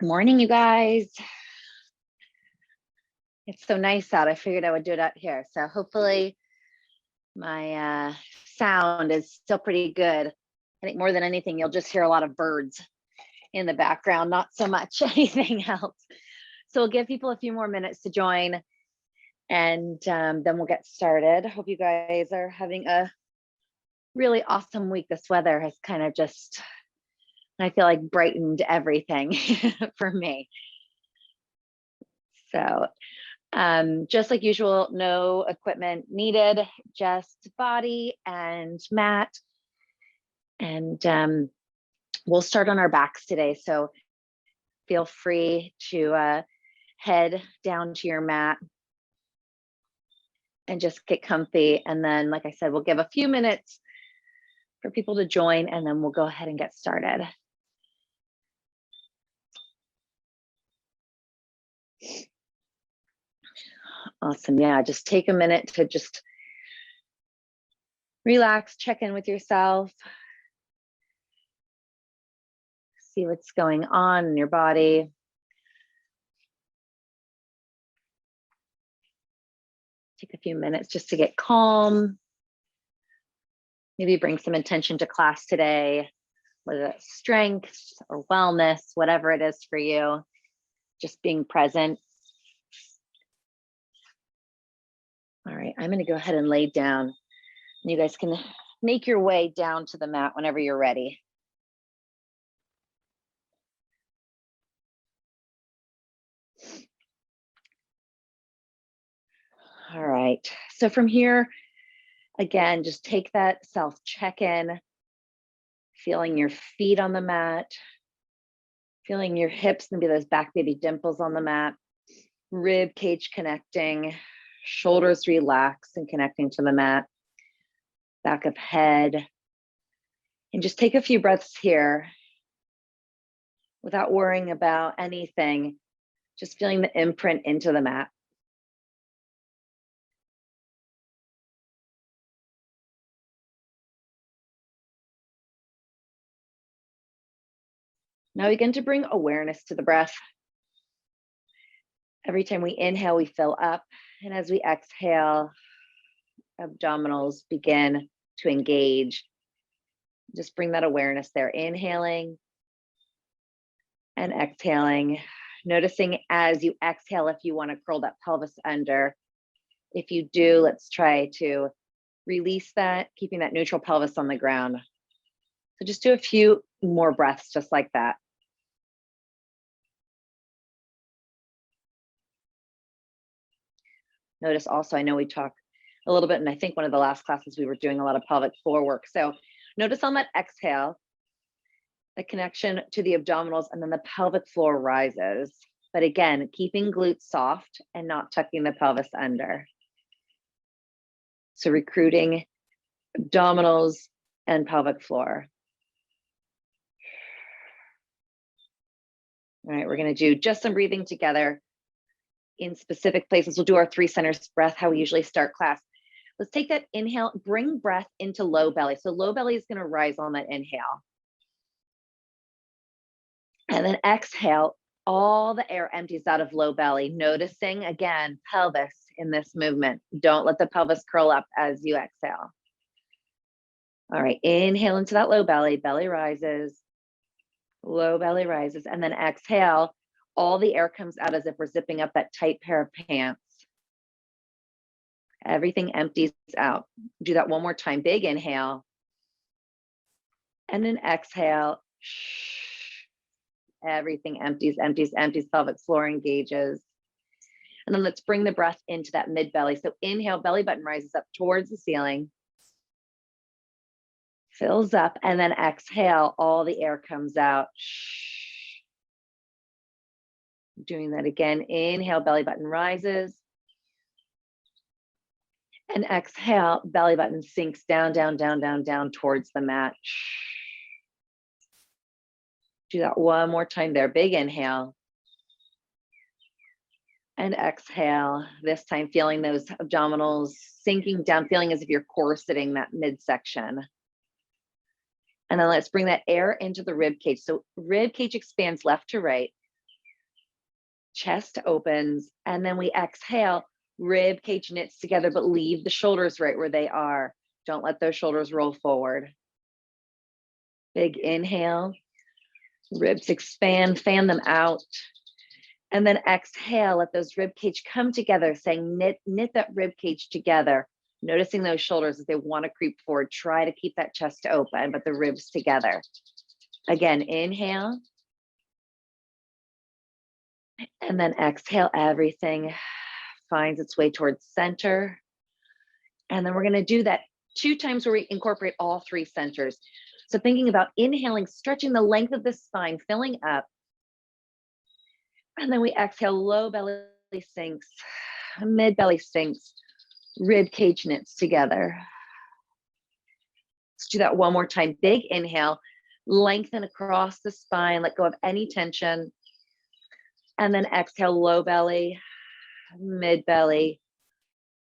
Good morning, you guys. It's so nice out. I figured I would do it out here. So hopefully my sound is still pretty good. I think more than anything, you'll just hear a lot of birds in the background, not so much anything else. So we'll give people a few more minutes to join and then we'll get started. Hope you guys are having a really awesome week. This weather has kind of just, I feel like, brightened everything for me. So just like usual, no equipment needed, just body and mat. And we'll start on our backs today. So feel free to head down to your mat and just get comfy. And then, like I said, we'll give a few minutes for people to join and then we'll go ahead and get started. Awesome. Yeah, just take a minute to just relax, check in with yourself, see what's going on in your body. Take a few minutes just to get calm. Maybe bring some intention to class today, whether it's strength or wellness, whatever it is for you, just being present. All right, I'm going to go ahead and lay down. You guys can make your way down to the mat whenever you're ready. All right, so from here, again, just take that self check-in, feeling your feet on the mat, feeling your hips, maybe those back baby dimples on the mat, rib cage connecting, shoulders relax and connecting to the mat, back of head. And just take a few breaths here without worrying about anything, just feeling the imprint into the mat. Now begin to bring awareness to the breath. Every time we inhale, we fill up. And as we exhale, abdominals begin to engage. Just bring that awareness there. Inhaling and exhaling. Noticing as you exhale, if you want to curl that pelvis under. If you do, let's try to release that, keeping that neutral pelvis on the ground. So just do a few more breaths just like that. Notice also, I know we talked a little bit, and I think one of the last classes we were doing a lot of pelvic floor work. So notice on that exhale, the connection to the abdominals and then the pelvic floor rises. But again, keeping glutes soft and not tucking the pelvis under. So recruiting abdominals and pelvic floor. All right, we're gonna do just some breathing together in specific places. We'll do our 3 centers breath, how we usually start class. Let's take that inhale, bring breath into low belly. So low belly is gonna rise on that inhale. And then exhale, all the air empties out of low belly, noticing again, pelvis in this movement. Don't let the pelvis curl up as you exhale. All right, inhale into that low belly, belly rises, low belly rises, and then exhale, all the air comes out as if we're zipping up that tight pair of pants. Everything empties out. Do that one more time. Big inhale. And then exhale. Everything empties, empties, empties. Pelvic floor engages. And then let's bring the breath into that mid belly. So inhale, belly button rises up towards the ceiling. Fills up, and then exhale, all the air comes out. Doing that again. Inhale, belly button rises. And exhale, belly button sinks down, down, down, down, down towards the mat. Do that one more time there. Big inhale. And exhale. This time feeling those abdominals sinking down, feeling as if you're corseting that midsection. And then let's bring that air into the rib cage. So rib cage expands left to right. chest opens, and then we exhale, rib cage knits together, but leave the shoulders right where they are. Don't let those shoulders roll forward. Big inhale, ribs expand, fan them out. And then exhale, let those rib cage come together, saying knit that rib cage together. Noticing those shoulders as they want to creep forward. Try to keep that chest open, but the ribs together. Again, inhale. And then exhale, everything finds its way towards center. And then we're going to do that 2 times where we incorporate all 3 centers. So thinking about inhaling, stretching the length of the spine, filling up. And then we exhale, low belly sinks, mid belly sinks, rib cage knits together. Let's do that one more time. Big inhale, lengthen across the spine, let go of any tension. And then exhale, low belly, mid belly,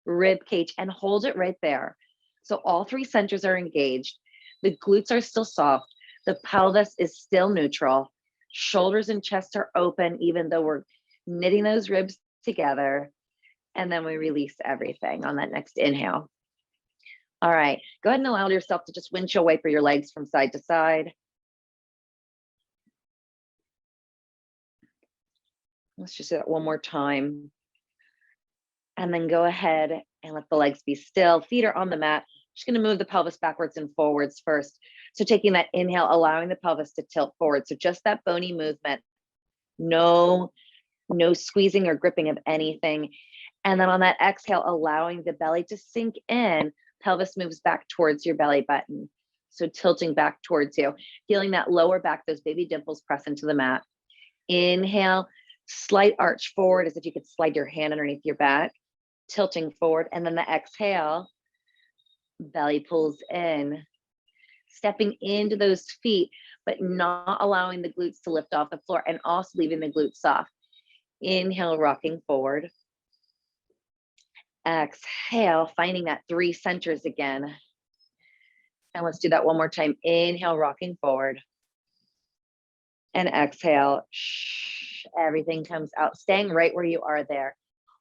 rib cage, and hold it right there. So all 3 centers are engaged. The glutes are still soft. The pelvis is still neutral. Shoulders and chest are open, even though we're knitting those ribs together. And then we release everything on that next inhale. All right, go ahead and allow yourself to just windshield wiper your legs from side to side. Let's just do that one more time. And then go ahead and let the legs be still. Feet are on the mat. Just going to move the pelvis backwards and forwards first. So taking that inhale, allowing the pelvis to tilt forward. So just that bony movement. No squeezing or gripping of anything. And then on that exhale, allowing the belly to sink in, pelvis moves back towards your belly button. So tilting back towards you, feeling that lower back, those baby dimples press into the mat. Inhale, slight arch forward as if you could slide your hand underneath your back, tilting forward. And then the exhale, belly pulls in, stepping into those feet, but not allowing the glutes to lift off the floor and also leaving the glutes soft. Inhale, rocking forward. Exhale, finding that 3 centers again. And let's do that one more time. Inhale, rocking forward. And exhale, everything comes out, staying right where you are there.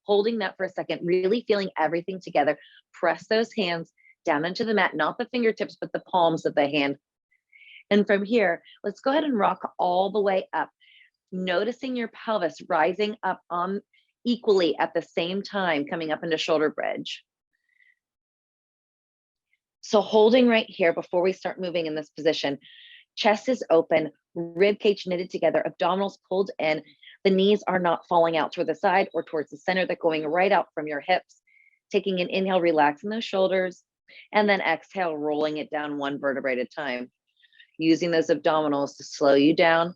Holding that for a second, really feeling everything together. Press those hands down into the mat, not the fingertips, but the palms of the hand. And from here, let's go ahead and rock all the way up. Noticing your pelvis rising up on equally at the same time, coming up into shoulder bridge. So holding right here before we start moving in this position, chest is open, rib cage knitted together, abdominals pulled in. The knees are not falling out toward the side or towards the center. They're going right out from your hips. Taking an inhale, relaxing those shoulders, and then exhale, rolling it down 1 vertebrae at a time. Using those abdominals to slow you down.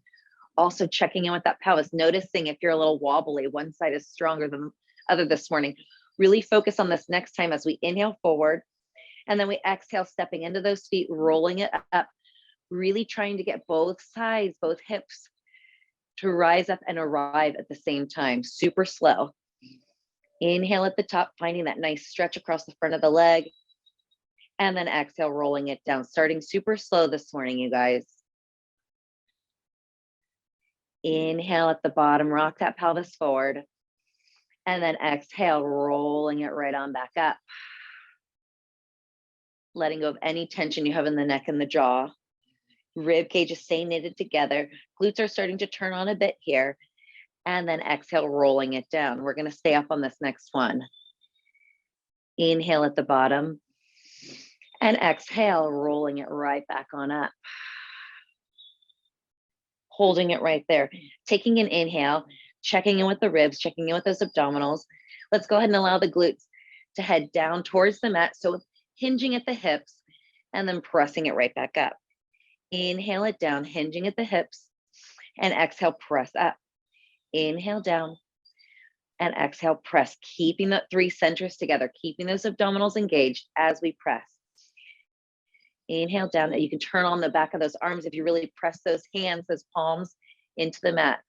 Also checking in with that pelvis, noticing if you're a little wobbly, one side is stronger than the other this morning. Really focus on this next time as we inhale forward, and then we exhale, stepping into those feet, rolling it up, really trying to get both sides, both hips to rise up and arrive at the same time, super slow. Inhale at the top, finding that nice stretch across the front of the leg, and then exhale, rolling it down, starting super slow this morning, you guys. Inhale at the bottom, rock that pelvis forward. And then exhale, rolling it right on back up. Letting go of any tension you have in the neck and the jaw. Rib cages stay knitted together. Glutes are starting to turn on a bit here. And then exhale, rolling it down. We're going to stay up on this next one. Inhale at the bottom. And exhale, rolling it right back on up. Holding it right there. Taking an inhale, checking in with the ribs, checking in with those abdominals. Let's go ahead and allow the glutes to head down towards the mat. So hinging at the hips and then pressing it right back up. Inhale it down, hinging at the hips, and exhale, press up. Inhale down and exhale, press, keeping the 3 centers together, keeping those abdominals engaged as we press. Inhale down. You can turn on the back of those arms if you really press those hands, those palms into the mat.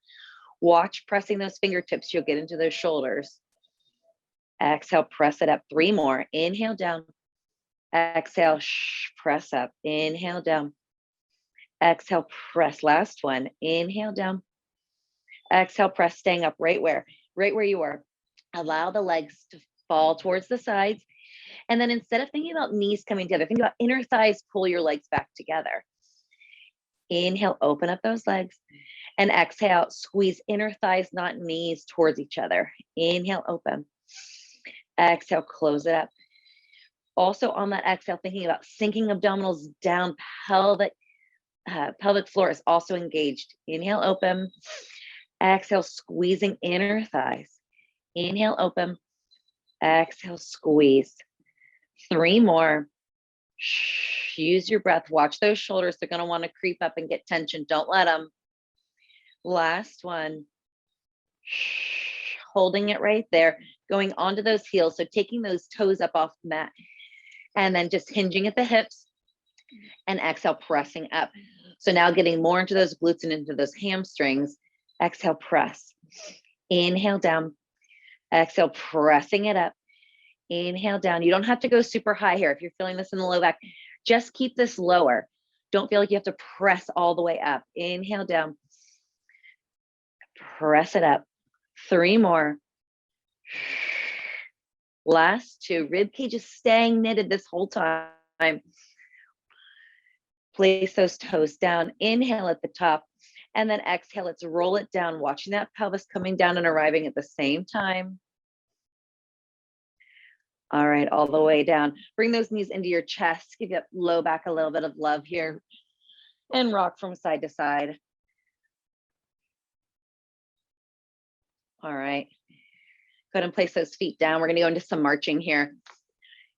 Watch pressing those fingertips. You'll get into those shoulders. Exhale, press it up. 3 more. Inhale down. Exhale, press up. Inhale down. Exhale, press. Last one. Inhale down. Exhale, press, staying up right where you are. Allow the legs to fall towards the sides. And then instead of thinking about knees coming together, think about inner thighs, pull your legs back together. Inhale, open up those legs. And exhale, squeeze inner thighs, not knees, towards each other. Inhale, open. Exhale, close it up. Also on that exhale, thinking about sinking abdominals down, pelvic floor is also engaged. Inhale, open. Exhale, squeezing inner thighs. Inhale, open. Exhale, squeeze. 3 more. Use your breath. Watch those shoulders. They're going to want to creep up and get tension. Don't let them. Last one. Holding it right there. Going onto those heels. So taking those toes up off the mat. And then just hinging at the hips. And exhale, pressing up. So now getting more into those glutes and into those hamstrings. Exhale, press. Inhale, down. Exhale, pressing it up. Inhale, down. You don't have to go super high here. If you're feeling this in the low back, just keep this lower. Don't feel like you have to press all the way up. Inhale, down. Press it up. 3 more. Last 2. Rib cage is staying knitted this whole time. Place those toes down. Inhale at the top. And then exhale, let's roll it down, watching that pelvis coming down and arriving at the same time. All right, all the way down. Bring those knees into your chest. Give your low back a little bit of love here. And rock from side to side. All right. Go ahead and place those feet down. We're going to go into some marching here.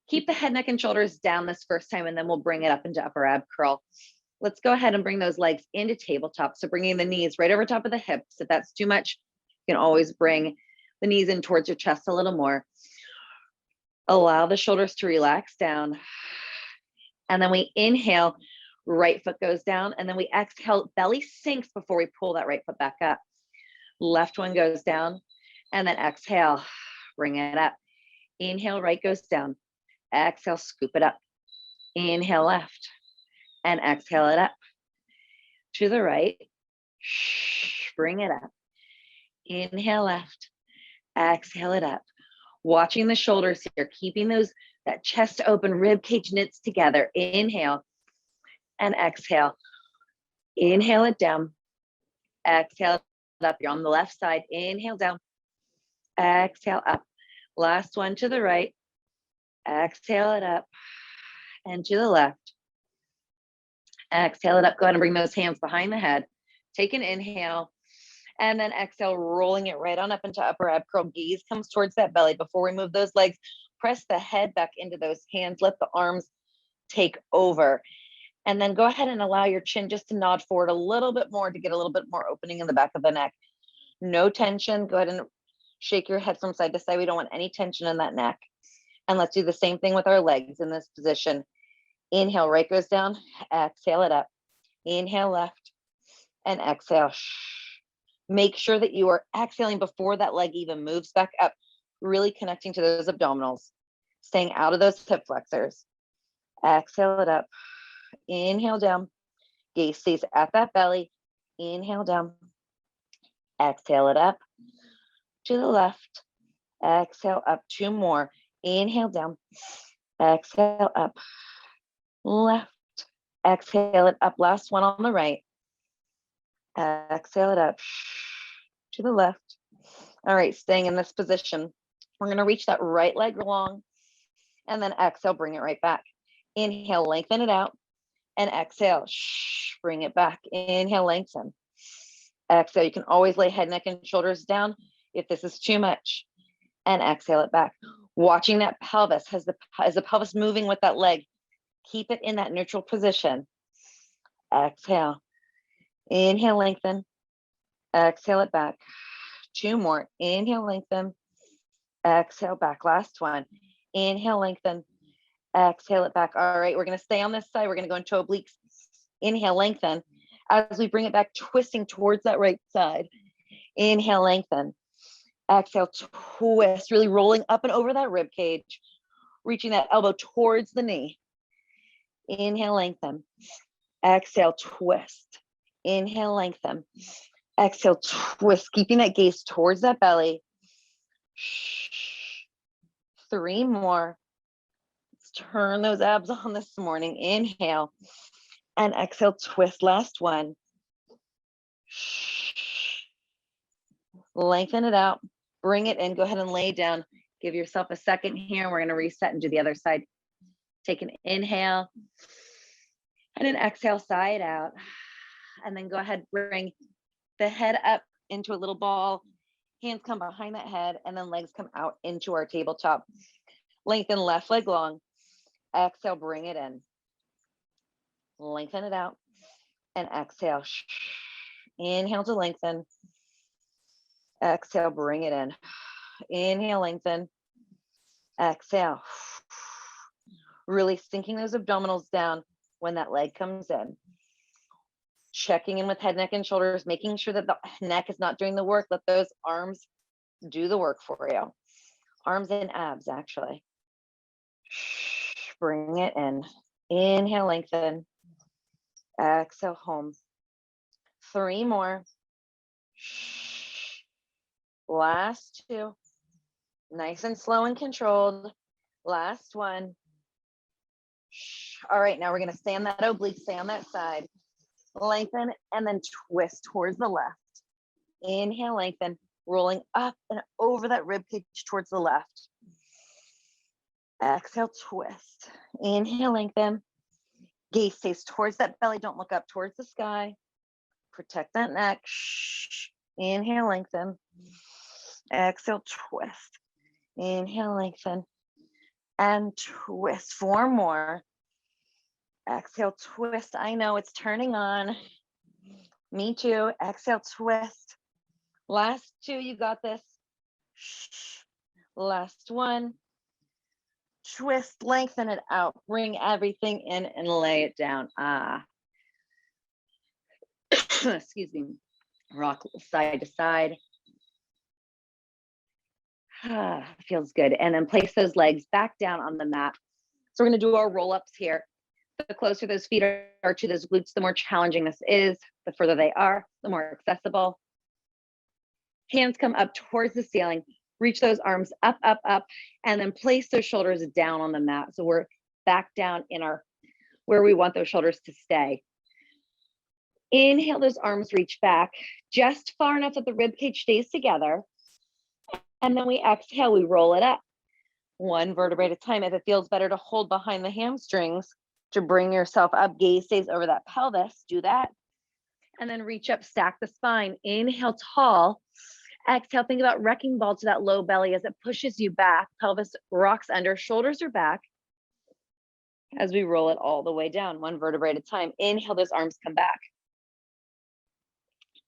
Keep the head, neck, and shoulders down this first time, and then we'll bring it up into upper ab curl. Let's go ahead and bring those legs into tabletop. So bringing the knees right over top of the hips. If that's too much, you can always bring the knees in towards your chest a little more. Allow the shoulders to relax down. And then we inhale, right foot goes down. And then we exhale, belly sinks before we pull that right foot back up. Left one goes down. And then exhale, bring it up. Inhale, right goes down. Exhale, scoop it up. Inhale, left. And exhale it up to the right. Bring it up. Inhale, left. Exhale it up. Watching the shoulders here, keeping that chest open, rib cage knits together. Inhale and exhale. Inhale it down. Exhale it up. You're on the left side. Inhale down. Exhale up. Last one to the right. Exhale it up. And to the left. Exhale it up. Go ahead and bring those hands behind the head. Take an inhale. And then exhale, rolling it right on up into upper ab curl. Gaze comes towards that belly. Before we move those legs, press the head back into those hands. Let the arms take over. And then go ahead and allow your chin just to nod forward a little bit more to get a little bit more opening in the back of the neck. No tension. Go ahead and shake your head from side to side. We don't want any tension in that neck. And let's do the same thing with our legs in this position. Inhale, right goes down. Exhale it up. Inhale, left. And exhale. Make sure that you are exhaling before that leg even moves back up, really connecting to those abdominals, staying out of those hip flexors. Exhale it up. Inhale down. Gaze stays at that belly. Inhale down. Exhale it up. To the left. Exhale up. 2 more. Inhale down. Exhale up. Left. Exhale it up. Last one on the right. Exhale it up to the left. All right, staying in this position. We're going to reach that right leg long and then exhale, bring it right back. Inhale, lengthen it out and exhale, bring it back. Inhale, lengthen. Exhale, you can always lay head, neck, and shoulders down if this is too much and exhale it back. Watching that pelvis, as the pelvis moving with that leg, keep it in that neutral position. Exhale. Inhale, lengthen. Exhale it back. 2 more. Inhale, lengthen. Exhale back. Last one. Inhale, lengthen. Exhale it back. All right, we're going to stay on this side. We're going to go into obliques. Inhale, lengthen. As we bring it back, twisting towards that right side. Inhale, lengthen. Exhale, twist. Really rolling up and over that rib cage. Reaching that elbow towards the knee. Inhale, lengthen. Exhale, twist. Inhale, lengthen. Exhale, twist, keeping that gaze towards that belly. 3 more. Let's turn those abs on this morning. Inhale and exhale, twist. Last one. Lengthen it out. Bring it in. Go ahead and lay down. Give yourself a second here. We're going to reset and do the other side. Take an inhale and an exhale, side out. And then go ahead, bring the head up into a little ball. Hands come behind that head, and then legs come out into our tabletop. Lengthen left leg long. Exhale, bring it in. Lengthen it out and exhale. Inhale to lengthen. Exhale, bring it in. Inhale, lengthen. Exhale. Really sinking those abdominals down when that leg comes in. Checking in with head, neck, and shoulders, making sure that the neck is not doing the work. Let those arms do the work for you. Arms and abs, actually. Bring it in. Inhale, lengthen. Exhale, home. 3 more. Last 2. Nice and slow and controlled. Last one. All right, now we're going to stay on that oblique, stay on that side. Lengthen and then twist towards the left. Inhale, lengthen, rolling up and over that rib cage towards the left. Exhale, twist. Inhale, lengthen. Gaze stays towards that belly. Don't look up towards the sky. Protect that neck. Inhale, lengthen. Exhale, twist. Inhale, lengthen. And twist. 4 more. Exhale, twist. I know it's turning on. Me too. Exhale, twist. Last 2, you got this. Last 1. Twist, lengthen it out. Bring everything in and lay it down. Excuse me. Rock side to side. Feels good. And then place those legs back down on the mat. So we're going to do our roll-ups here. The closer those feet are to those glutes, the more challenging this is. The further they are, the more accessible. Hands come up towards the ceiling. Reach those arms up, up, up, and then place those shoulders down on the mat. So we're back down in our, where we want those shoulders to stay. Inhale, those arms reach back just far enough that the rib cage stays together. And then we exhale, we roll it up. 1 vertebrae at a time. If it feels better to hold behind the hamstrings to bring yourself up, gaze stays over that pelvis, do that. And then reach up, stack the spine. Inhale, tall. Exhale, think about wrecking ball to that low belly as it pushes you back. Pelvis rocks under, shoulders are back. As we roll it all the way down, 1 vertebrae at a time. Inhale, those arms come back.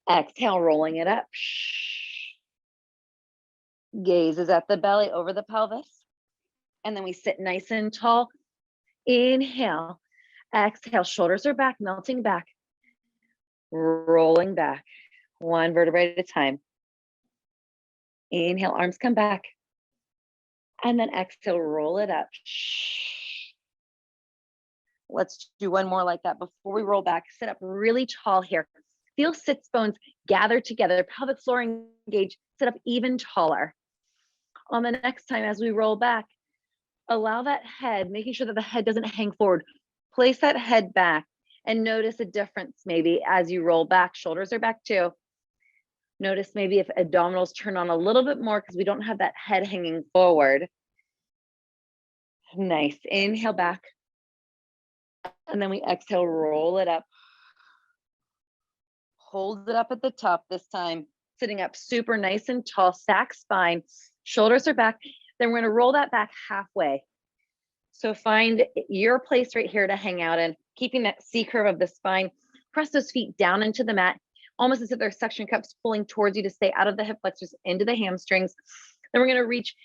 Exhale, rolling it up. Gaze is at the belly over the pelvis. And then we sit nice and tall. Inhale. Exhale, shoulders are back, melting back. Rolling back. 1 vertebrae at a time. Inhale, arms come back. And then exhale, roll it up. Let's do 1 more like that before we roll back. Sit up really tall here. Feel sits bones gather together, pelvic floor engage, sit up even taller. On the next time, as we roll back, allow that head, making sure that the head doesn't hang forward. Place that head back and notice a difference maybe as you roll back. Shoulders are back too. Notice maybe if abdominals turn on a little bit more because we don't have that head hanging forward. Nice. Inhale back. And then we exhale, roll it up. Hold it up at the top this time. Sitting up super nice and tall, stack spine. Shoulders are back. Then we're going to roll that back halfway. So find your place right here to hang out in, keeping that C curve of the spine. Press those feet down into the mat, almost as if they're suction cups pulling towards you to stay out of the hip flexors into the hamstrings. Then we're going to reach,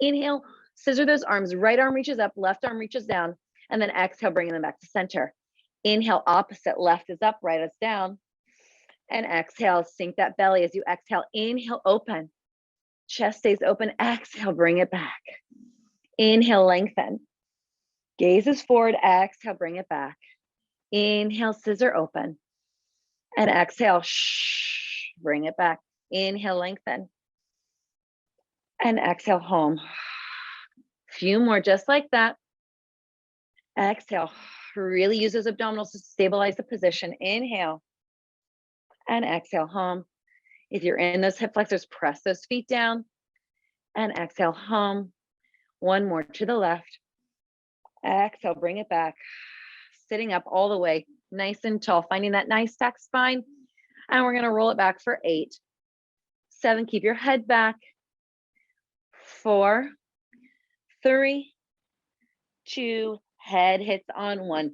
inhale, scissor those arms. Right arm reaches up, left arm reaches down, and then exhale, bringing them back to center. Inhale, opposite, left is up, right is down. And exhale, sink that belly as you exhale. Inhale, open. Chest stays open. Exhale, bring it back. Inhale, lengthen. Gaze is forward. Exhale, bring it back. Inhale, scissor open. And exhale, shh. bring it back. Inhale, lengthen. And exhale, home. Few more just like that. Exhale, really use those abdominals to stabilize the position. Inhale and exhale, home. If you're in those hip flexors, press those feet down and exhale, home. One more to the left. Exhale, bring it back. Sitting up all the way, nice and tall, finding that nice stacked spine. And we're gonna roll it back for 8, 7, keep your head back. 4, 3, 2, head hits on 1.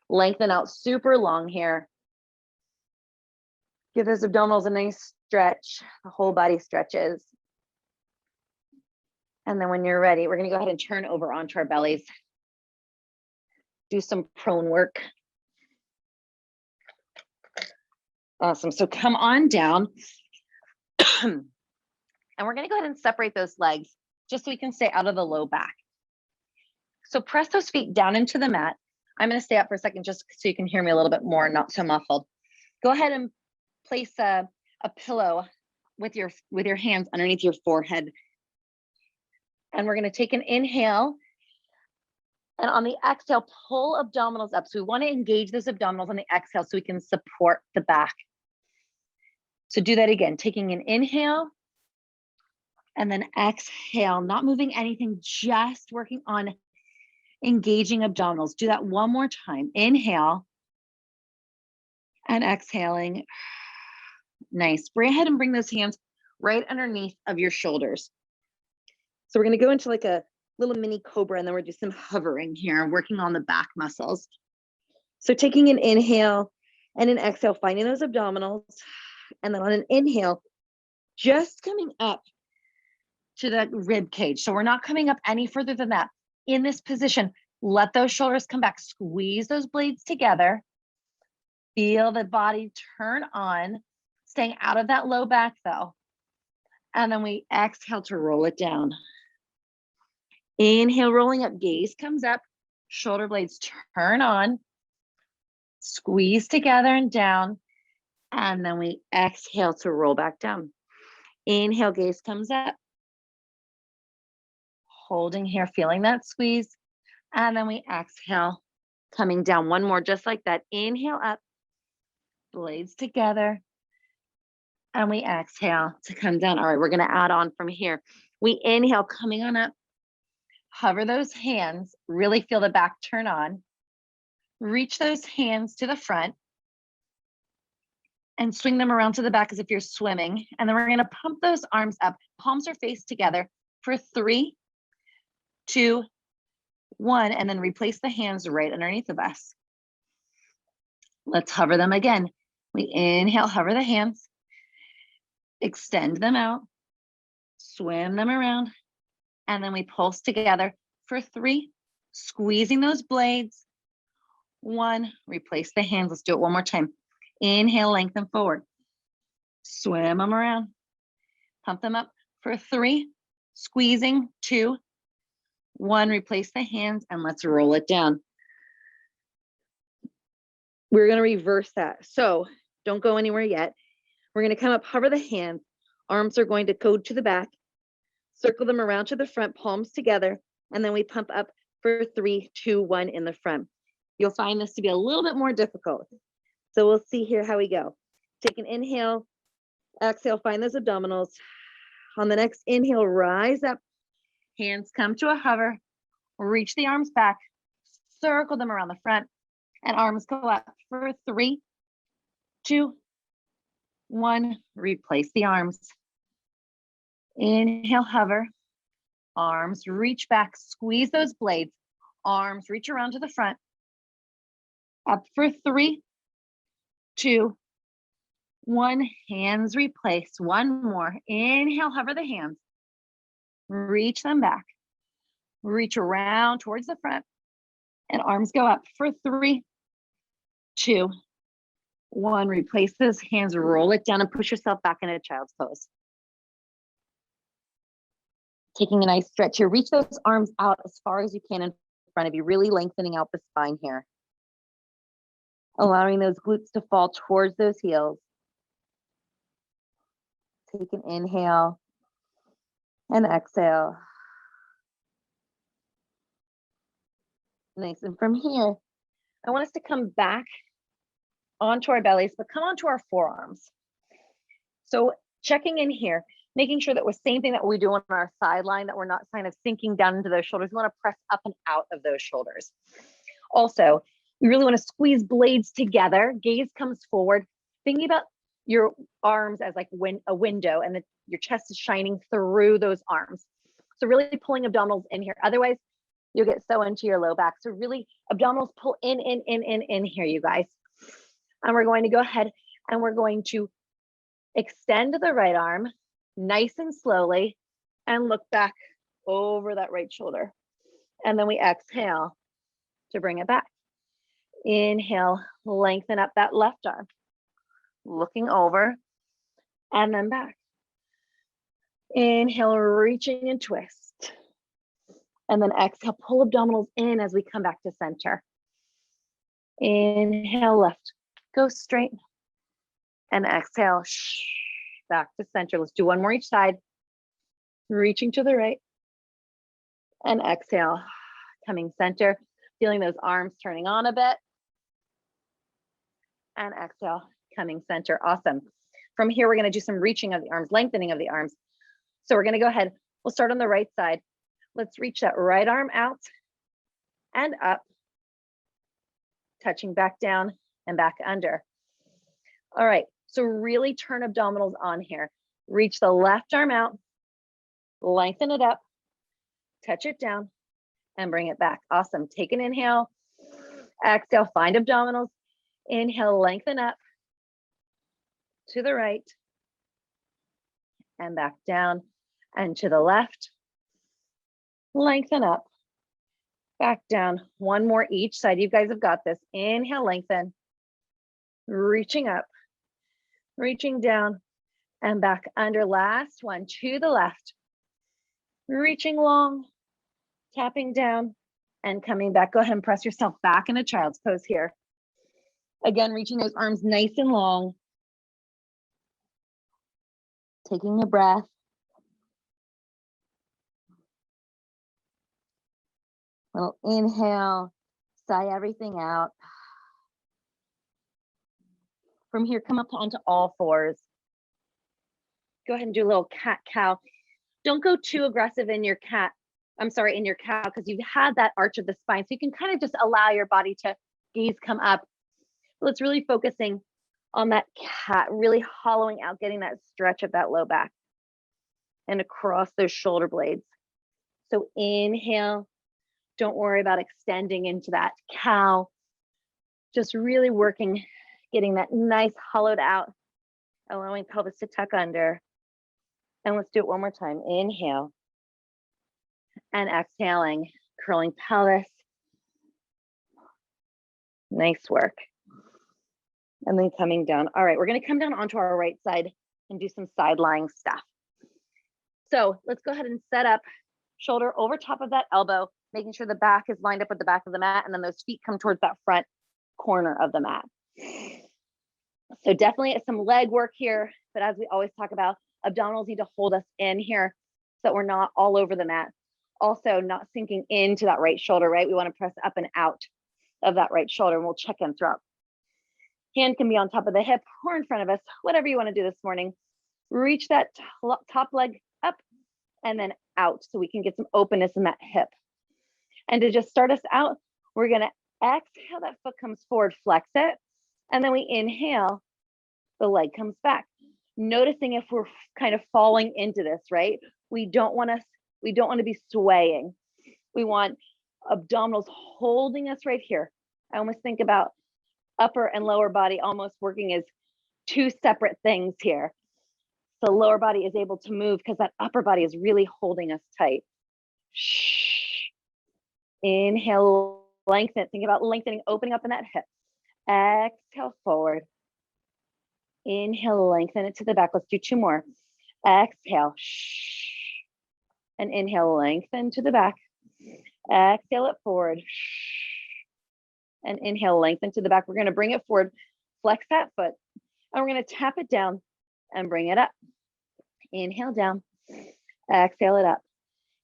Lengthen out super long here. Give those abdominals a nice stretch. The whole body stretches. And then when you're ready, we're gonna go ahead and turn over onto our bellies. Do some prone work. Awesome, so come on down. And we're gonna go ahead and separate those legs just so we can stay out of the low back. So press those feet down into the mat. I'm gonna stay up for a second just so you can hear me a little bit more, not so muffled. Go ahead and place a pillow with your hands underneath your forehead. And we're gonna take an inhale. And on the exhale, pull abdominals up. So we wanna engage those abdominals on the exhale so we can support the back. So do that again, taking an inhale and then exhale, not moving anything, just working on engaging abdominals. Do that one more time. Inhale and exhaling. Nice. Bring ahead and bring those hands right underneath of your shoulders. So we're going to go into like a little mini cobra, and then we're doing some hovering here, working on the back muscles. So taking an inhale and an exhale, finding those abdominals. And then on an inhale, just coming up to the rib cage. So we're not coming up any further than that. In this position, let those shoulders come back, squeeze those blades together. Feel the body turn on, staying out of that low back though. And then we exhale to roll it down. Inhale, rolling up, gaze comes up, shoulder blades turn on, squeeze together and down. And then we exhale to roll back down. Inhale, gaze comes up. Holding here, feeling that squeeze. And then we exhale, coming down. One more, just like that. Inhale up, blades together. And we exhale to come down. All right, we're gonna add on from here. We inhale, coming on up. Hover those hands, really feel the back turn on. Reach those hands to the front and swing them around to the back as if you're swimming. And then we're gonna pump those arms up. Palms are faced together for 3, 2, 1, and then replace the hands right underneath of us. Let's hover them again. We inhale, hover the hands, extend them out, swim them around, and then we pulse together for 3, squeezing those blades. 1, replace the hands. Let's do it one more time. Inhale, lengthen forward. Swim them around. Pump them up for 3, squeezing. 2, 1, replace the hands, and let's roll it down. We're going to reverse that. So don't go anywhere yet. We're going to come up, hover the hands. Arms are going to go to the back. Circle them around to the front, palms together, and then we pump up for 3, 2, 1 in the front. You'll find this to be a little bit more difficult. So we'll see here how we go. Take an inhale, exhale, find those abdominals. On the next inhale, rise up, hands come to a hover, reach the arms back, circle them around the front, and arms go up for 3, 2, 1, replace the arms. Inhale, hover, arms reach back, squeeze those blades, arms reach around to the front, up for 3, 2, 1, hands replace. One more. Inhale, hover the hands. Reach them back. Reach around towards the front. And arms go up for 3, 2, 1. Replace those hands. Roll it down and push yourself back into child's pose. Taking a nice stretch here. Reach those arms out as far as you can in front of you. Really lengthening out the spine here. Allowing those glutes to fall towards those heels. Take an inhale and exhale. Nice. And from here, I want us to come back onto our bellies, but come onto our forearms. So checking in here, making sure that we're same thing that we do on our sideline, that we're not kind of sinking down into those shoulders. We want to press up and out of those shoulders. Also, we really want to squeeze blades together. Gaze comes forward. Thinking about your arms as like a window, and your chest is shining through those arms. So really pulling abdominals in here. Otherwise, you'll get so into your low back. So really abdominals pull in here, you guys. And we're going to go ahead and we're going to extend the right arm nice and slowly and look back over that right shoulder. And then we exhale to bring it back. Inhale, lengthen up that left arm, looking over and then back. Inhale, reaching and twist. And then exhale, pull abdominals in as we come back to center. Inhale, left, go straight. And exhale, back to center. Let's do one more each side. Reaching to the right. And exhale, coming center. Feeling those arms turning on a bit. And exhale, coming center. Awesome. From here, we're going to do some reaching of the arms, lengthening of the arms. So we're going to go ahead. We'll start on the right side. Let's reach that right arm out and up, touching back down and back under. All right, so really turn abdominals on here. Reach the left arm out, lengthen it up, touch it down, and bring it back. Awesome. Take an inhale, exhale, find abdominals. Inhale, lengthen up to the right and back down and to the left. Lengthen up, back down. One more each side. You guys have got this. Inhale, lengthen, reaching up, reaching down and back under. Last one to the left, reaching long, tapping down and coming back. Go ahead and press yourself back in a child's pose here. Again, reaching those arms nice and long. Taking a breath. Little inhale, sigh everything out. From here, come up onto all fours. Go ahead and do a little cat-cow. Don't go too aggressive in your cow, because you've had that arch of the spine. So you can kind of just allow your body to gaze come up. But it's really focusing on that cat, really hollowing out, getting that stretch of that low back and across those shoulder blades. So inhale. Don't worry about extending into that cow. Just really working, getting that nice hollowed out, allowing pelvis to tuck under. And let's do it one more time. Inhale. And exhaling, curling pelvis. Nice work. And then coming down. All right, we're going to come down onto our right side and do some side lying stuff. So let's go ahead and set up shoulder over top of that elbow, making sure the back is lined up with the back of the mat, and then those feet come towards that front corner of the mat. So definitely some leg work here, but as we always talk about, abdominals need to hold us in here so that we're not all over the mat. Also not sinking into that right shoulder, right? We want to press up and out of that right shoulder, and we'll check in throughout. Hand can be on top of the hip or in front of us, whatever you want to do this morning. Reach that top leg up and then out so we can get some openness in that hip. And to just start us out, we're going to exhale, that foot comes forward, flex it. And then we inhale, the leg comes back. Noticing if we're kind of falling into this, right? We don't want to be swaying. We want abdominals holding us right here. I almost think about upper and lower body almost working as two separate things here. So lower body is able to move because that upper body is really holding us tight. Shh. Inhale, lengthen. Think about lengthening, opening up in that hip. Exhale, forward. Inhale, lengthen it to the back. Let's do two more. Exhale. Shh. And inhale, lengthen to the back. Exhale it forward. Shh. And inhale, lengthen to the back. We're going to bring it forward, flex that foot, and we're going to tap it down and bring it up. Inhale down, exhale it up.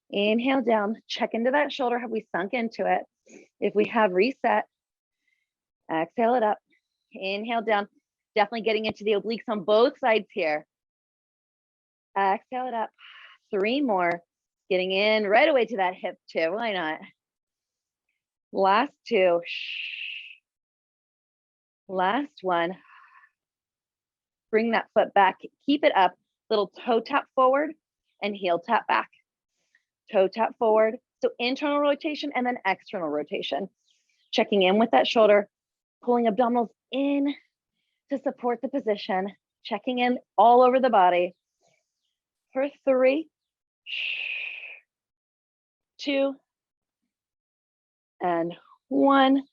Inhale down, check into that shoulder. Have we sunk into it? If we have, reset. Exhale it up. Inhale down. Definitely getting into the obliques on both sides here. Exhale it up. 3 more. Getting in right away to that hip too. Why not? Last 2. Last 1. Bring that foot back. Keep it up. Little toe tap forward and heel tap back. Toe tap forward. So internal rotation and then external rotation. Checking in with that shoulder. Pulling abdominals in to support the position. Checking in all over the body. For 3, 2, and 1.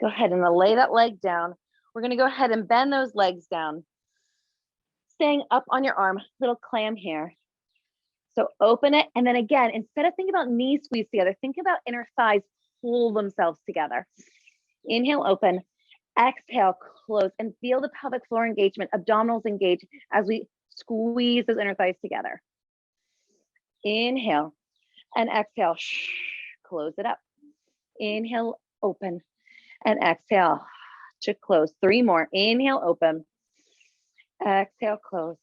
Go ahead and lay that leg down. We're going to go ahead and bend those legs down. Staying up on your arm, little clam here. So open it, and then again, instead of thinking about knees squeeze together, think about inner thighs pull themselves together. Inhale, open. Exhale, close, and feel the pelvic floor engagement, abdominals engage as we squeeze those inner thighs together. Inhale and exhale, close it up. Inhale, open, and exhale to close. 3 more. Inhale, open. Exhale, close.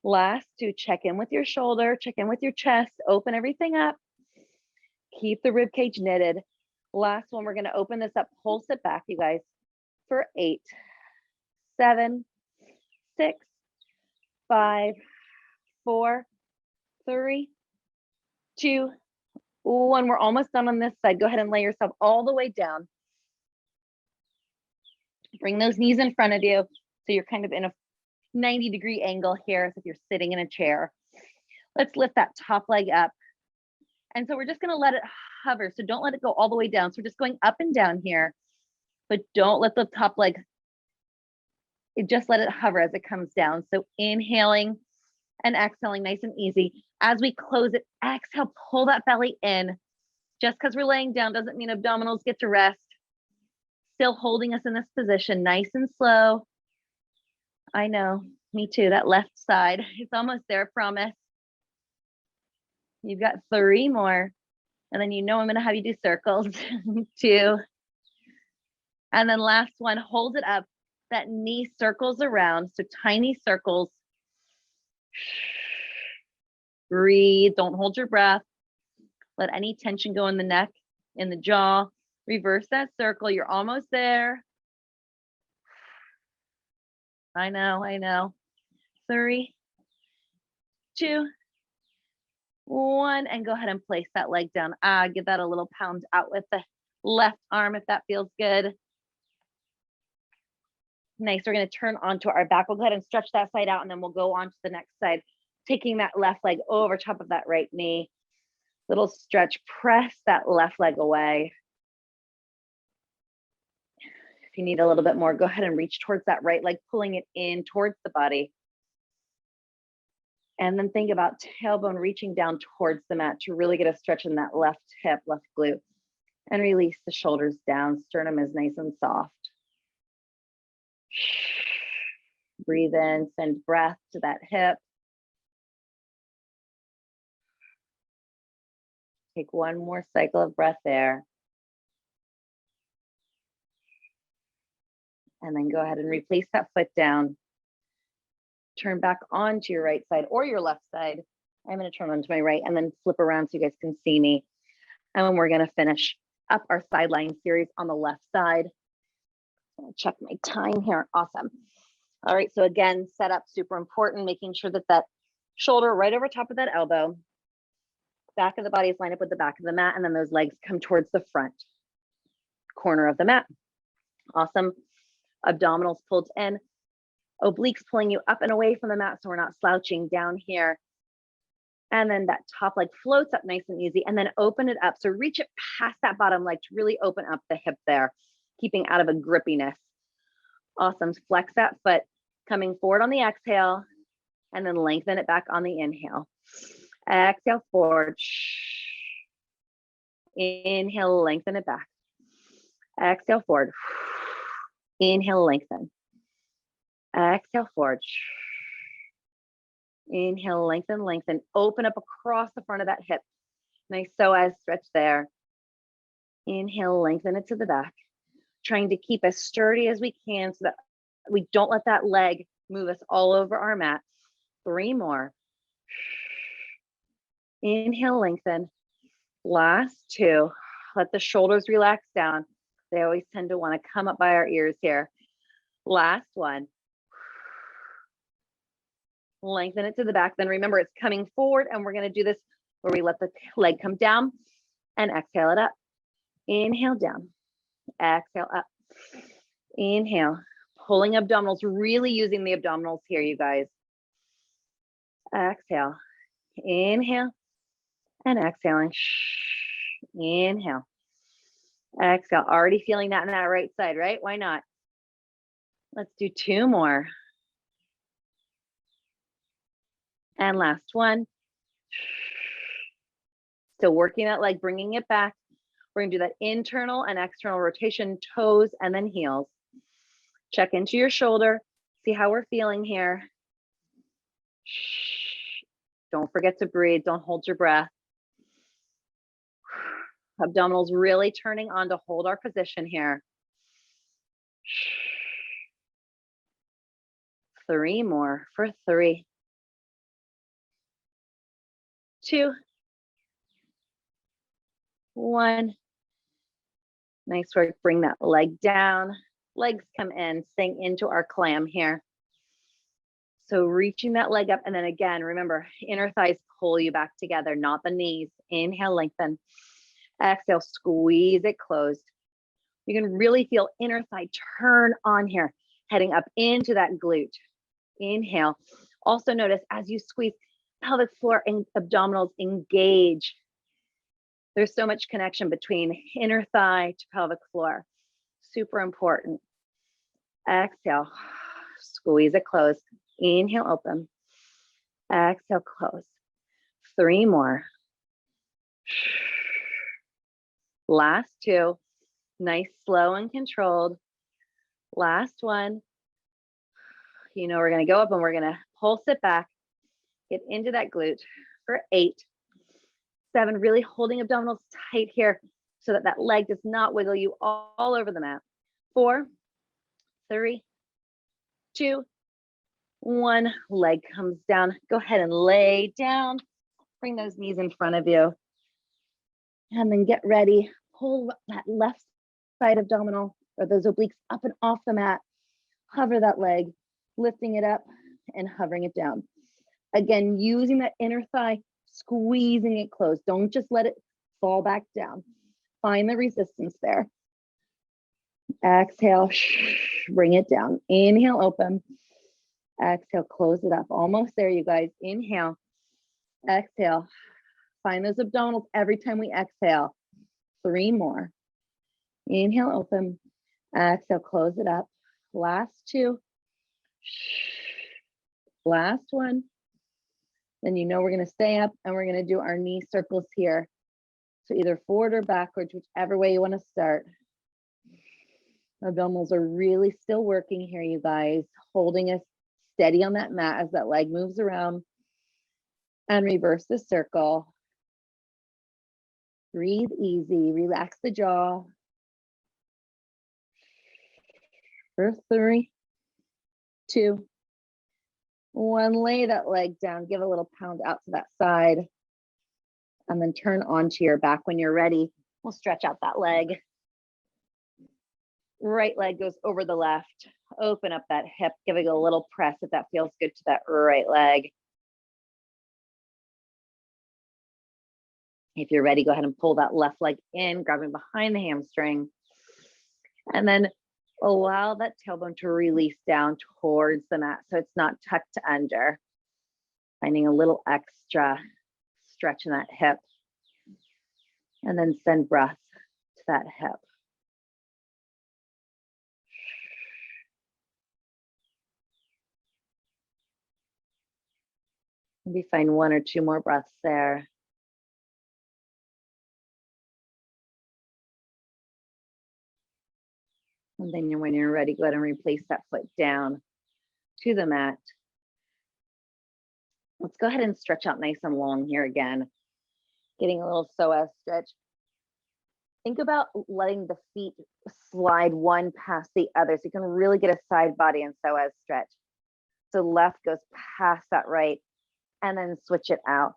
Last 2, check in with your shoulder, check in with your chest, open everything up. Keep the rib cage knitted. Last one, we're going to open this up, pulse it back, you guys, for 8, 7, 6, 5, 4, 3, 2, 1. We're almost done on this side. Go ahead and lay yourself all the way down. Bring those knees in front of you. So you're kind of in a 90-degree angle here as if you're sitting in a chair. Let's lift that top leg up. And so we're just going to let it hover. So don't let it go all the way down. So we're just going up and down here, but don't let the top leg, just let it hover as it comes down. So inhaling and exhaling nice and easy. As we close it, exhale, pull that belly in. Just because we're laying down doesn't mean abdominals get to rest. Still holding us in this position, nice and slow. I know, me too, that left side. It's almost there, I promise. You've got 3 more. And then you know I'm gonna have you do circles. 2. And then last one, hold it up. That knee circles around, so tiny circles. Breathe, don't hold your breath. Let any tension go in the neck, in the jaw. Reverse that circle, you're almost there. I know. 3, 2, 1, and go ahead and place that leg down. Give that a little pound out with the left arm if that feels good. Nice, we're gonna turn onto our back. We'll go ahead and stretch that side out and then we'll go on to the next side. Taking that left leg over top of that right knee. Little stretch, press that left leg away. If you need a little bit more, go ahead and reach towards that right leg, pulling it in towards the body. And then think about tailbone reaching down towards the mat to really get a stretch in that left hip, left glute. And release the shoulders down. Sternum is nice and soft. Breathe in, send breath to that hip. Take 1 more cycle of breath there. And then go ahead and replace that foot down. Turn back onto your right side or your left side. I'm going to turn onto my right and then flip around so you guys can see me. And then we're going to finish up our sideline series on the left side. I'll check my time here. Awesome. All right. So again, setup, super important, making sure that that shoulder right over top of that elbow, back of the body is lined up with the back of the mat, and then those legs come towards the front corner of the mat. Awesome. Abdominals pulled in, obliques pulling you up and away from the mat so we're not slouching down here. And then that top leg floats up nice and easy, and then open it up. So reach it past that bottom leg to really open up the hip there, keeping out of a grippiness. Awesome. Flex that foot, coming forward on the exhale, and then lengthen it back on the inhale. Exhale, forward. Inhale, lengthen it back. Exhale, forward. Inhale, lengthen. Exhale, forward. Inhale, lengthen, lengthen. Open up across the front of that hip. Nice psoas stretch there. Inhale, lengthen it to the back. Trying to keep as sturdy as we can so that we don't let that leg move us all over our mat. 3 more. Inhale, lengthen. Last 2. Let the shoulders relax down. They always tend to want to come up by our ears here. Last 1. Lengthen it to the back. Then remember, it's coming forward, and we're going to do this where we let the leg come down and exhale it up. Inhale down. Exhale up. Inhale. Pulling abdominals, really using the abdominals here, you guys. Exhale. Inhale. And exhaling. Inhale. Exhale. Already feeling that in that right side, right? Why not? Let's do 2 more. And last 1. Still working that leg, bringing it back. We're gonna do that internal and external rotation, toes and then heels. Check into your shoulder, see how we're feeling here. Don't forget to breathe, don't hold your breath. Abdominals really turning on to hold our position here. 3 more for 3. 2. 1. Nice work, bring that leg down. Legs come in, sink into our clam here. So reaching that leg up, and then again, remember, inner thighs pull you back together, not the knees. Inhale, lengthen. Exhale, squeeze it closed. You can really feel inner thigh turn on here, heading up into that glute. Inhale. Also notice as you squeeze, pelvic floor and abdominals engage. There's so much connection between inner thigh to pelvic floor. Super important. Exhale, squeeze it close. Inhale, open. Exhale, close. 3 more. Last 2. Nice, slow and controlled. Last 1. You know, we're gonna go up and we're gonna pulse it back. Get into that glute for 8. 7, really holding abdominals tight here so that that leg does not wiggle you all over the mat. 4, 3, 2, 1. Leg comes down. Go ahead and lay down. Bring those knees in front of you. And then get ready. Pull that left side abdominal or those obliques up and off the mat. Hover that leg, lifting it up and hovering it down. Again, using that inner thigh, squeezing it closed. Don't just let it fall back down. Find the resistance there. Exhale, bring it down. Inhale, open. Exhale, close it up. Almost there, you guys. Inhale, exhale. Find those abdominals every time we exhale. 3 more. Inhale, open. Exhale, close it up. Last 2. Last 1. Then you know we're going to stay up and we're going to do our knee circles here. So either forward or backwards, whichever way you want to start. Abdominals are really still working here, you guys. Holding us steady on that mat as that leg moves around. And reverse the circle. Breathe easy. Relax the jaw. For 3, 2, 1. Lay that leg down. Give a little pound out to that side. And then turn onto your back when you're ready. We'll stretch out that leg. Right leg goes over the left. Open up that hip. Give it a little press if that feels good to that right leg. If you're ready, go ahead and pull that left leg in, grabbing behind the hamstring. And then allow that tailbone to release down towards the mat so it's not tucked under. Finding a little extra stretch in that hip. And then send breath to that hip. Maybe find 1 or 2 more breaths there. And then when you're ready, go ahead and replace that foot down to the mat. Let's go ahead and stretch out nice and long here again. Getting a little psoas stretch. Think about letting the feet slide one past the other so you can really get a side body and psoas stretch. So left goes past that right and then switch it out.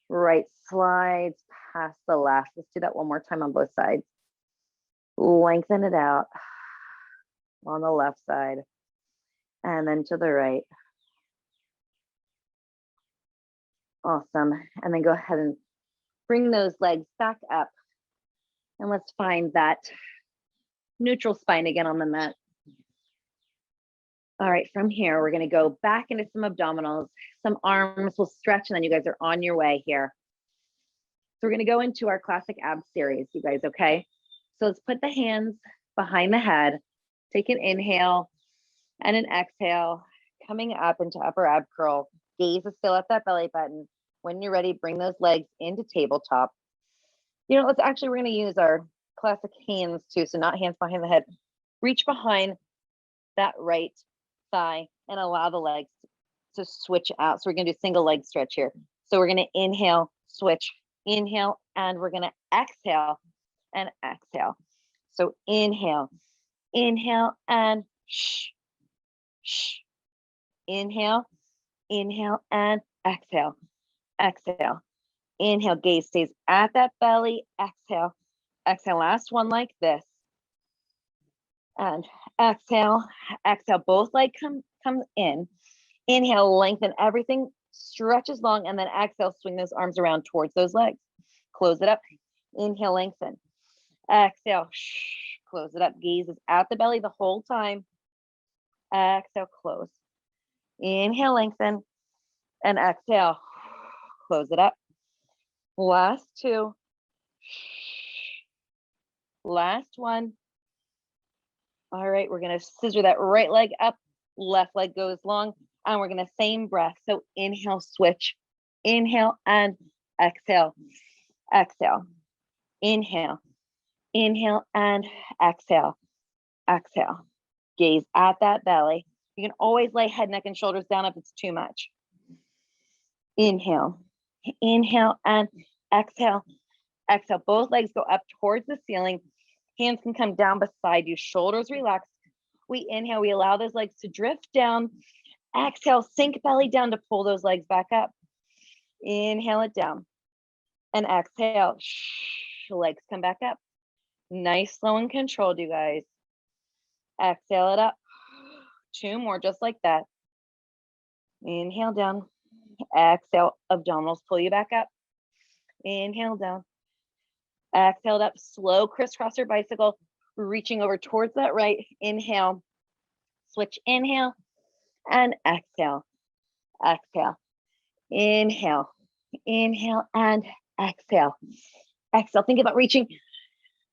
Right slides past the left. Let's do that one more time on both sides. Lengthen it out on the left side and then to the right. Awesome. And then go ahead and bring those legs back up. And let's find that neutral spine again on the mat. All right, from here, we're gonna go back into some abdominals. Some arms will stretch and then you guys are on your way here. So we're gonna go into our classic abs series, you guys, okay? So let's put the hands behind the head. Take an inhale and an exhale, coming up into upper ab curl. Gaze is still at that belly button. When you're ready, bring those legs into tabletop. You know, we're gonna use our classic hands too, so not hands behind the head. Reach behind that right thigh and allow the legs to switch out. So we're gonna do single leg stretch here. So we're gonna inhale, switch, inhale, and we're gonna exhale and exhale. So inhale, inhale, and shh, shh. Inhale, inhale, and exhale, exhale. Inhale, gaze stays at that belly, exhale, exhale. Last one like this. And exhale, exhale, both legs come in. Inhale, lengthen everything, stretches long, and then exhale, swing those arms around towards those legs. Close it up. Inhale, lengthen. Exhale, close it up. Gaze is at the belly the whole time. Exhale, close. Inhale, lengthen, and exhale, close it up. Last two. Last one. All right, we're gonna scissor that right leg up, left leg goes long, and we're gonna same breath. So inhale, switch, inhale, and exhale, exhale, inhale, inhale, and exhale, exhale. Gaze at that belly. You can always lay head, neck, and shoulders down if it's too much. Inhale, inhale, and exhale, exhale. Both legs go up towards the ceiling. Hands can come down beside you, shoulders relax. We inhale, we allow those legs to drift down. Exhale, sink belly down to pull those legs back up. Inhale it down. And exhale, legs come back up. Nice, slow, and controlled, you guys. Exhale it up. Two more, just like that. Inhale down. Exhale, abdominals pull you back up. Inhale down. Exhale it up, slow crisscross or bicycle, reaching over towards that right. Inhale, switch, inhale, and exhale, exhale, inhale, inhale, and exhale, exhale. Think about reaching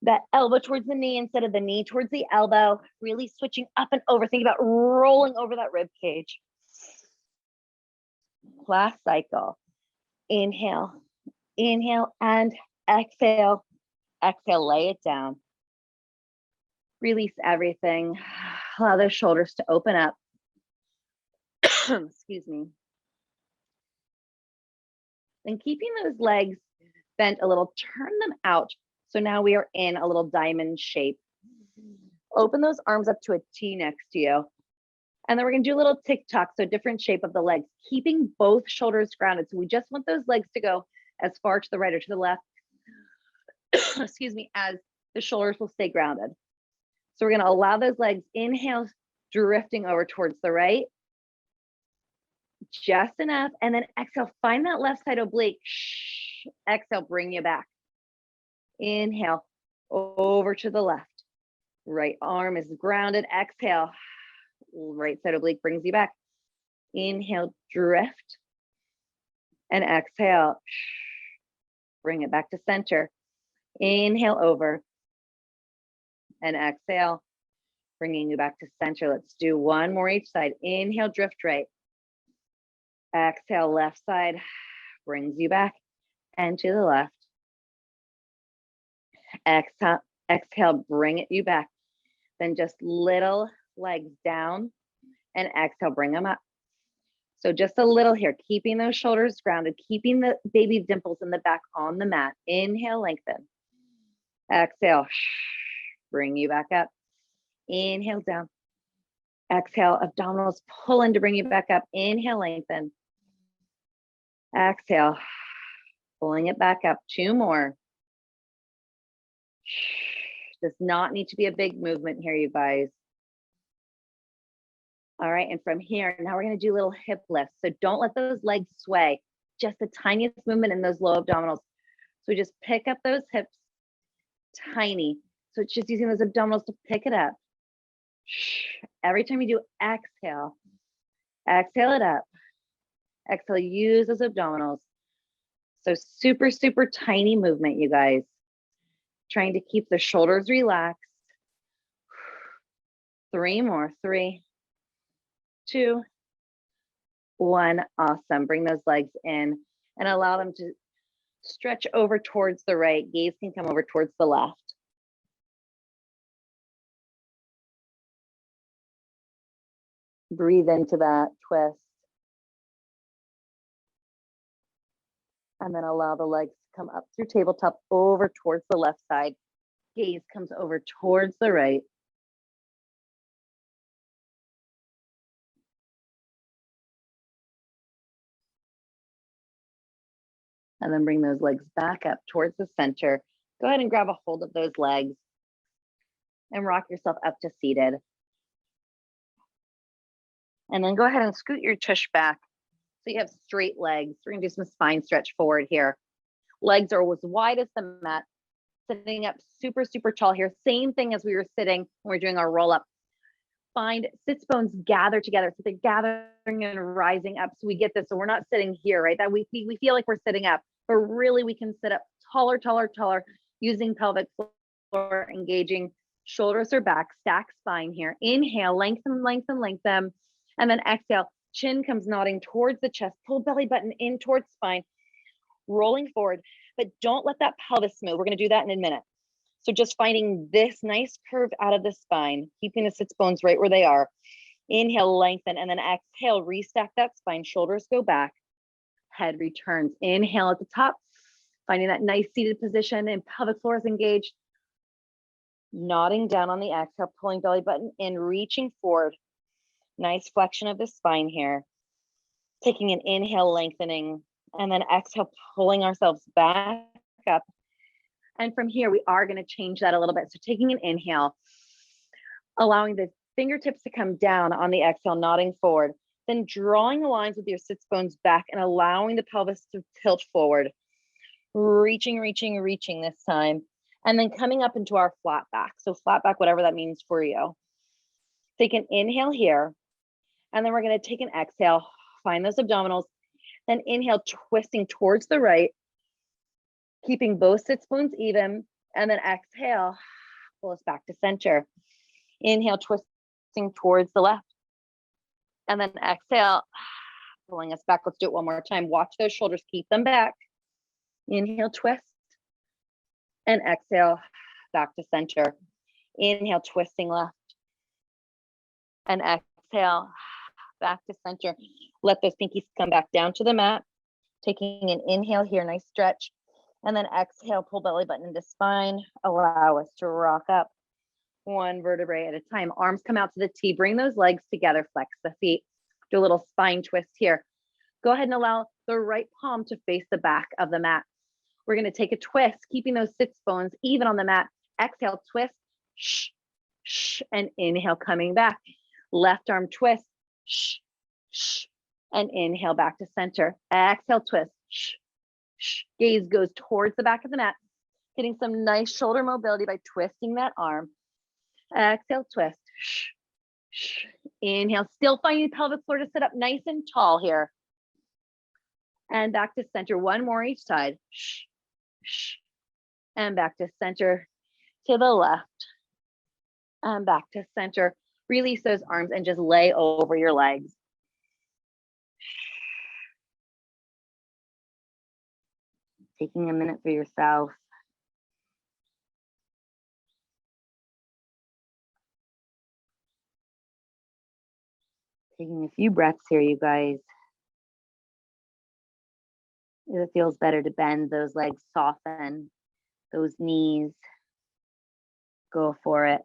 that elbow towards the knee instead of the knee towards the elbow, really switching up and over. Think about rolling over that rib cage. Last cycle. Inhale, inhale, and exhale. Exhale, lay it down. Release everything. Allow those shoulders to open up. Excuse me. Then keeping those legs bent a little, turn them out. So now we are in a little diamond shape. Open those arms up to a T next to you. And then we're gonna do a little tick-tock, so different shape of the legs, keeping both shoulders grounded. So we just want those legs to go as far to the right or to the left, excuse me, as the shoulders will stay grounded. So we're gonna allow those legs, inhale, drifting over towards the right, just enough, and then exhale, find that left side oblique. Exhale, bring you back. Inhale, over to the left. Right arm is grounded, exhale, right side oblique brings you back. Inhale, drift, and exhale, bring it back to center. Inhale over, and exhale, bringing you back to center. Let's do one more each side. Inhale, drift right. Exhale, left side brings you back and to the left. Exhale, exhale, bring you back. Then just little legs down and exhale, bring them up. So just a little here, keeping those shoulders grounded, keeping the baby dimples in the back on the mat. Inhale, lengthen. Exhale, bring you back up. Inhale, down. Exhale, abdominals pull in to bring you back up. Inhale, lengthen. Exhale, pulling it back up. 2 more. Does not need to be a big movement here, you guys. All right, and from here, now we're gonna do little hip lifts. So don't let those legs sway, just the tiniest movement in those low abdominals. So we just pick up those hips, tiny. So it's just using those abdominals to pick it up. Every time you do, exhale. Exhale it up. Exhale, use those abdominals. So super, super tiny movement, you guys. Trying to keep the shoulders relaxed. 3 more. 3, 2, 1. Awesome. Bring those legs in and allow them to stretch over towards the right. Gaze can come over towards the left. Breathe into that twist. And then allow the legs to come up through tabletop over towards the left side. Gaze comes over towards the right. And then bring those legs back up towards the center. Go ahead and grab a hold of those legs and rock yourself up to seated. And then go ahead and scoot your tush back so you have straight legs. We're gonna do some spine stretch forward here. Legs are as wide as the mat. Sitting up super, super tall here. Same thing as we were sitting when we were doing our roll up. Find sits bones gather together. So they're gathering and rising up. So we get this. So we're not sitting here, right? That we feel like we're sitting up, but really we can sit up taller, taller, taller, using pelvic floor, engaging shoulders or back, stack spine here. Inhale, lengthen, lengthen, lengthen. And then exhale, chin comes nodding towards the chest, pull belly button in towards spine, rolling forward, but don't let that pelvis move. We're gonna do that in a minute. So just finding this nice curve out of the spine, keeping the sits bones right where they are. Inhale, lengthen, and then exhale, restack that spine, shoulders go back, head returns. Inhale at the top, finding that nice seated position and pelvic floor is engaged. Nodding down on the exhale, pulling belly button in, reaching forward. Nice flexion of the spine here. Taking an inhale, lengthening, and then exhale, pulling ourselves back up. And from here, we are going to change that a little bit. So taking an inhale, allowing the fingertips to come down on the exhale, nodding forward, then drawing the lines with your sits bones back and allowing the pelvis to tilt forward. Reaching, reaching, reaching this time. And then coming up into our flat back. So flat back, whatever that means for you. Take an inhale here. And then we're going to take an exhale, find those abdominals, then inhale, twisting towards the right, keeping both sits bones even, and then exhale, pull us back to center. Inhale, twisting towards the left, and then exhale, pulling us back. Let's do it one more time. Watch those shoulders, keep them back. Inhale, twist, and exhale, back to center. Inhale, twisting left, and exhale, back to center. Let those pinkies come back down to the mat. Taking an inhale here, nice stretch. And then exhale, pull belly button into spine. Allow us to rock up 1 vertebrae at a time. Arms come out to the T. Bring those legs together, flex the feet. Do a little spine twist here. Go ahead and allow the right palm to face the back of the mat. We're going to take a twist, keeping those sits bones even on the mat. Exhale, twist, shh, shh, and inhale, coming back. Left arm twist, shh, shh, and inhale back to center. Exhale, twist, shh, shh. Gaze goes towards the back of the mat, getting some nice shoulder mobility by twisting that arm. Exhale, twist, shh, shh. Inhale, still finding the pelvic floor to sit up nice and tall here. And back to center, 1 more each side. Shh, shh. And back to center, to the left. And back to center. Release those arms and just lay over your legs. Taking a minute for yourself. Taking a few breaths here, you guys. If it feels better to bend those legs, soften those knees, go for it.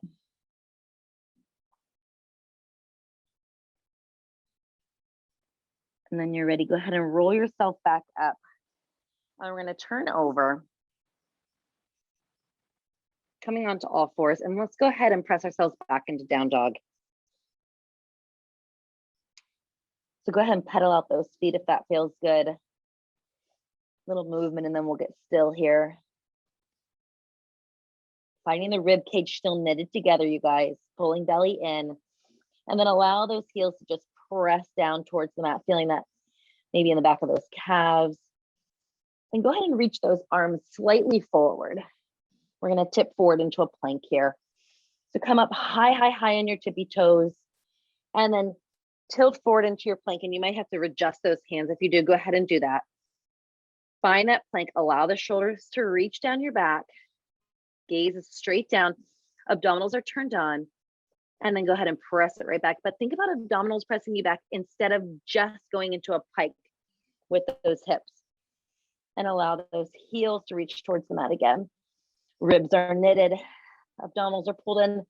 And then you're ready, go ahead and roll yourself back up. And we're going to turn over, coming onto all fours, and let's go ahead and press ourselves back into down dog. So go ahead and pedal out those feet if that feels good. Little movement, and then we'll get still here. Finding the rib cage still knitted together, you guys, pulling belly in, and then allow those heels to just press down towards the mat, feeling that maybe in the back of those calves. And go ahead and reach those arms slightly forward. We're going to tip forward into a plank here. So come up high, high, high on your tippy toes, and then tilt forward into your plank. And you might have to adjust those hands. If you do, go ahead and do that. Find that plank. Allow the shoulders to reach down your back. Gaze is straight down. Abdominals are turned on. And then go ahead and press it right back. But think about abdominals pressing you back instead of just going into a pike with those hips. And allow those heels to reach towards the mat again. Ribs are knitted. Abdominals are pulled in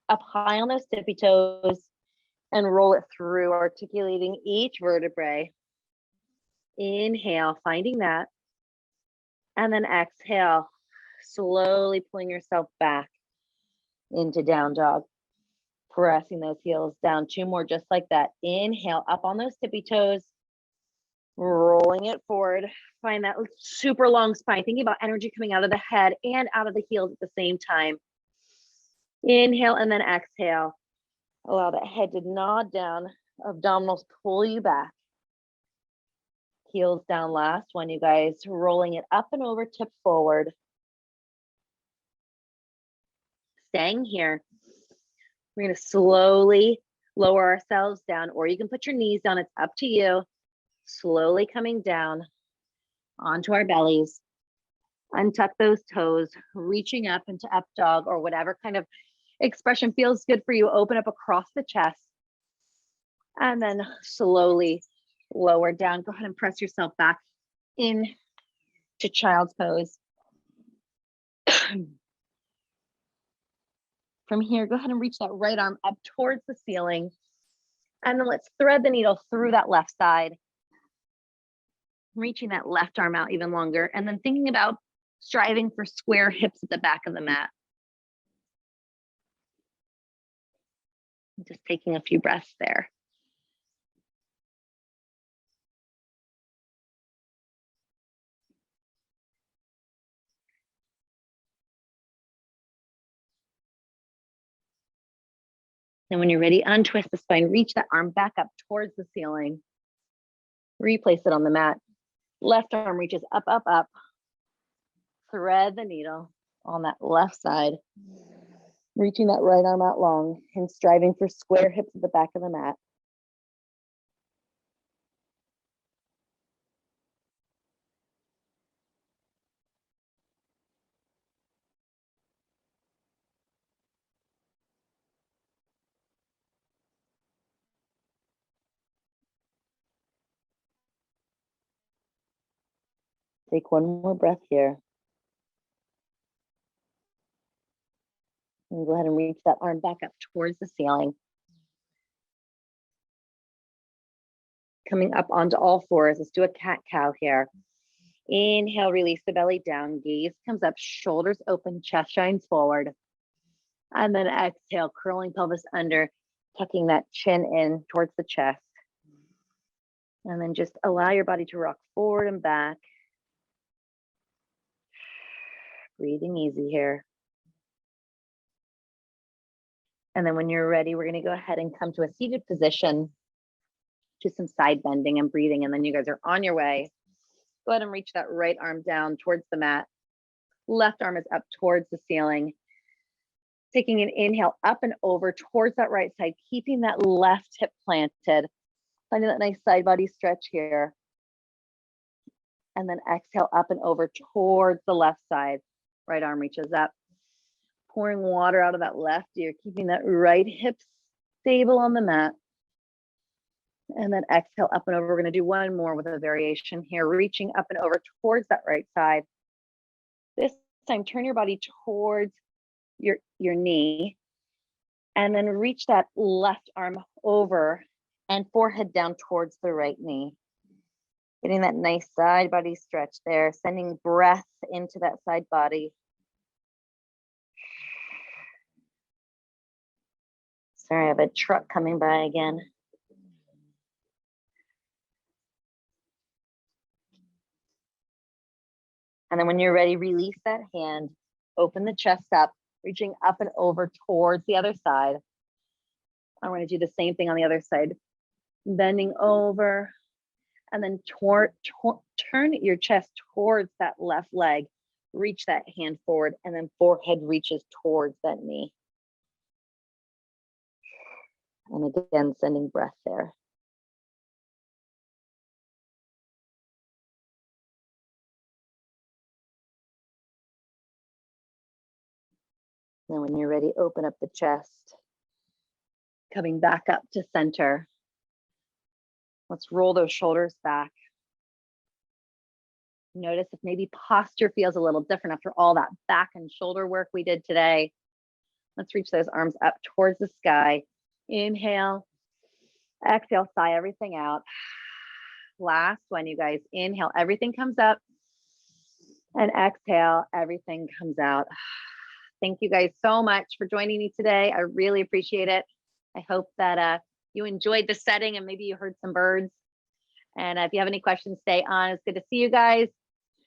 up high on those tippy toes. And roll it through, articulating each vertebrae. Inhale, finding that. And then exhale, slowly pulling yourself back into down dog. Pressing those heels down. 2 more just like that. Inhale, up on those tippy toes. Rolling it forward. Find that super long spine. Thinking about energy coming out of the head and out of the heels at the same time. Inhale and then exhale. Allow that head to nod down. Abdominals pull you back. Heels down, last one, you guys. Rolling it up and over, tip forward. Staying here. We're going to slowly lower ourselves down, or you can put your knees down. It's up to you. Slowly coming down onto our bellies. Untuck those toes, reaching up into up dog or whatever kind of expression feels good for you. Open up across the chest. And then slowly lower down. Go ahead and press yourself back into child's pose. From here, go ahead and reach that right arm up towards the ceiling. And then let's thread the needle through that left side. Reaching that left arm out even longer. And then thinking about striving for square hips at the back of the mat. Just taking a few breaths there. And when you're ready, untwist the spine, reach that arm back up towards the ceiling. Replace it on the mat. Left arm reaches up, up, up. Thread the needle on that left side. Reaching that right arm out long and striving for square hips at the back of the mat. Take one more breath here. And go ahead and reach that arm back up towards the ceiling. Coming up onto all fours. Let's do a cat-cow here. Inhale, release the belly down. Gaze comes up, shoulders open, chest shines forward. And then exhale, curling pelvis under, tucking that chin in towards the chest. And then just allow your body to rock forward and back. Breathing easy here. And then when you're ready, we're going to go ahead and come to a seated position. To some side bending and breathing. And then you guys are on your way. Go ahead and reach that right arm down towards the mat. Left arm is up towards the ceiling. Taking an inhale up and over towards that right side, keeping that left hip planted. Finding that nice side body stretch here. And then exhale up and over towards the left side. Right arm reaches up. Pouring water out of that left ear, keeping that right hip stable on the mat. And then exhale up and over. We're going to do one more with a variation here, reaching up and over towards that right side. This time, turn your body towards your knee, and then reach that left arm over and forehead down towards the right knee. Getting that nice side body stretch there, sending breath into that side body. Sorry, I have a truck coming by again. And then when you're ready, release that hand, open the chest up, reaching up and over towards the other side. I'm going to do the same thing on the other side. Bending over, and then turn your chest towards that left leg. Reach that hand forward, and then forehead reaches towards that knee. And again, sending breath there. And when you're ready, open up the chest. Coming back up to center. Let's roll those shoulders back. Notice if maybe posture feels a little different after all that back and shoulder work we did today. Let's reach those arms up towards the sky. Inhale, exhale, sigh everything out. Last one, you guys. Inhale, everything comes up. And exhale, everything comes out. Thank you guys so much for joining me today. I really appreciate it. I hope that you enjoyed the setting and maybe you heard some birds. And if you have any questions, stay on. It's good to see you guys.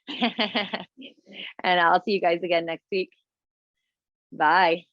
And I'll see you guys again next week. Bye.